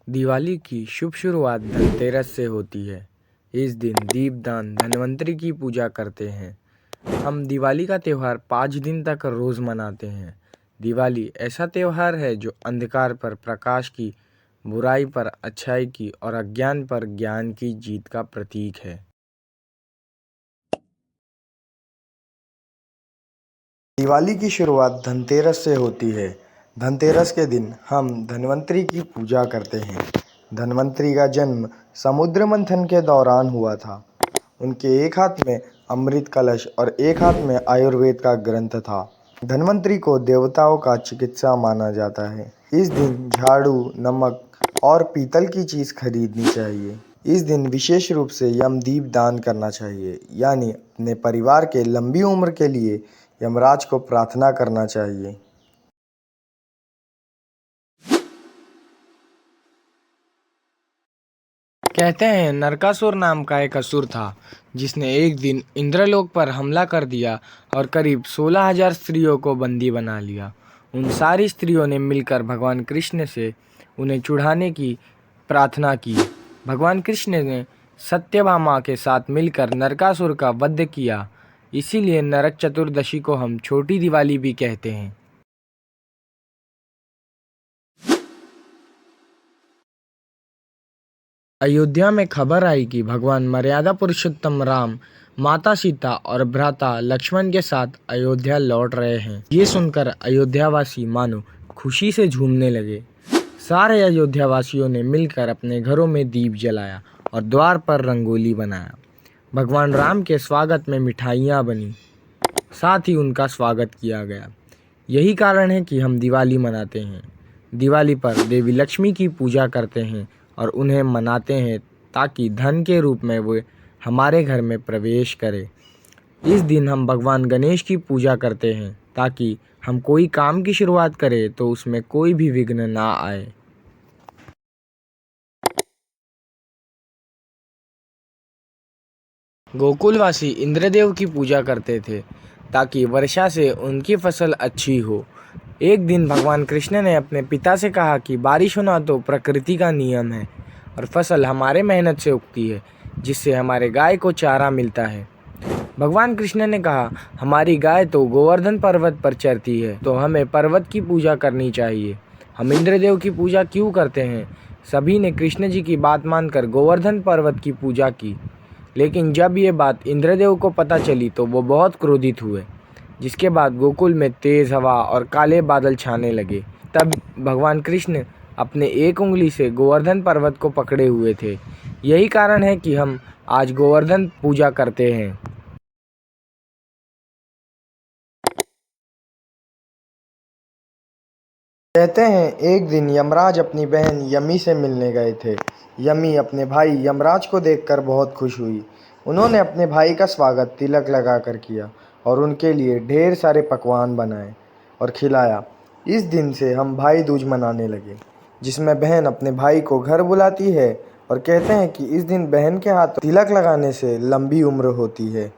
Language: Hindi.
दिवाली की शुभ शुरुआत धनतेरस से होती है। इस दिन दीपदान धन्वंतरि की पूजा करते हैं। हम दिवाली का त्यौहार 5 दिन तक रोज़ मनाते हैं। दिवाली ऐसा त्यौहार है जो अंधकार पर प्रकाश की, बुराई पर अच्छाई की और अज्ञान पर ज्ञान की जीत का प्रतीक है। दिवाली की शुरुआत धनतेरस से होती है। धनतेरस के दिन हम धन्वंतरि की पूजा करते हैं। धन्वंतरि का जन्म समुद्र मंथन के दौरान हुआ था। उनके एक हाथ में अमृत कलश और एक हाथ में आयुर्वेद का ग्रंथ था। धन्वंतरि को देवताओं का चिकित्सा माना जाता है। इस दिन झाड़ू, नमक और पीतल की चीज़ खरीदनी चाहिए। इस दिन विशेष रूप से यमदीप दान करना चाहिए, यानी अपने परिवार के लंबी उम्र के लिए यमराज को प्रार्थना करना चाहिए। कहते हैं नरकासुर नाम का एक असुर था जिसने एक दिन इंद्रलोक पर हमला कर दिया और करीब 16,000 स्त्रियों को बंदी बना लिया। उन सारी स्त्रियों ने मिलकर भगवान कृष्ण से उन्हें छुड़ाने की प्रार्थना की। भगवान कृष्ण ने सत्यभामा के साथ मिलकर नरकासुर का वध किया। इसीलिए नरक चतुर्दशी को हम छोटी दिवाली भी कहते हैं। अयोध्या में खबर आई कि भगवान मर्यादा पुरुषोत्तम राम माता सीता और भ्राता लक्ष्मण के साथ अयोध्या लौट रहे हैं। ये सुनकर अयोध्यावासी मानो खुशी से झूमने लगे। सारे अयोध्यावासियों ने मिलकर अपने घरों में दीप जलाया और द्वार पर रंगोली बनाया। भगवान राम के स्वागत में मिठाइयाँ बनी, साथ ही उनका स्वागत किया गया। यही कारण है कि हम दिवाली मनाते हैं। दिवाली पर देवी लक्ष्मी की पूजा करते हैं और उन्हें मनाते हैं ताकि धन के रूप में वो हमारे घर में प्रवेश करे। इस दिन हम भगवान गणेश की पूजा करते हैं ताकि हम कोई काम की शुरुआत करें तो उसमें कोई भी विघ्न ना आए। गोकुलवासी इंद्रदेव की पूजा करते थे ताकि वर्षा से उनकी फसल अच्छी हो। एक दिन भगवान कृष्ण ने अपने पिता से कहा कि बारिश होना तो प्रकृति का नियम है और फसल हमारे मेहनत से उगती है, जिससे हमारे गाय को चारा मिलता है। भगवान कृष्ण ने कहा, हमारी गाय तो गोवर्धन पर्वत पर चरती है, तो हमें पर्वत की पूजा करनी चाहिए। हम इंद्रदेव की पूजा क्यों करते हैं? सभी ने कृष्ण जी की बात मानकर गोवर्धन पर्वत की पूजा की। लेकिन जब ये बात इंद्रदेव को पता चली तो वो बहुत क्रोधित हुए, जिसके बाद गोकुल में तेज हवा और काले बादल छाने लगे। तब भगवान कृष्ण अपने एक उंगली से गोवर्धन पर्वत को पकड़े हुए थे। यही कारण है कि हम आज गोवर्धन पूजा करते हैं। कहते हैं एक दिन यमराज अपनी बहन यमी से मिलने गए थे। यमी अपने भाई यमराज को देखकर बहुत खुश हुई। उन्होंने अपने भाई का स्वागत तिलक लगाकर किया और उनके लिए ढेर सारे पकवान बनाए और खिलाया। इस दिन से हम भाई दूज मनाने लगे, जिसमें बहन अपने भाई को घर बुलाती है और कहते हैं कि इस दिन बहन के हाथ तिलक लगाने से लंबी उम्र होती है।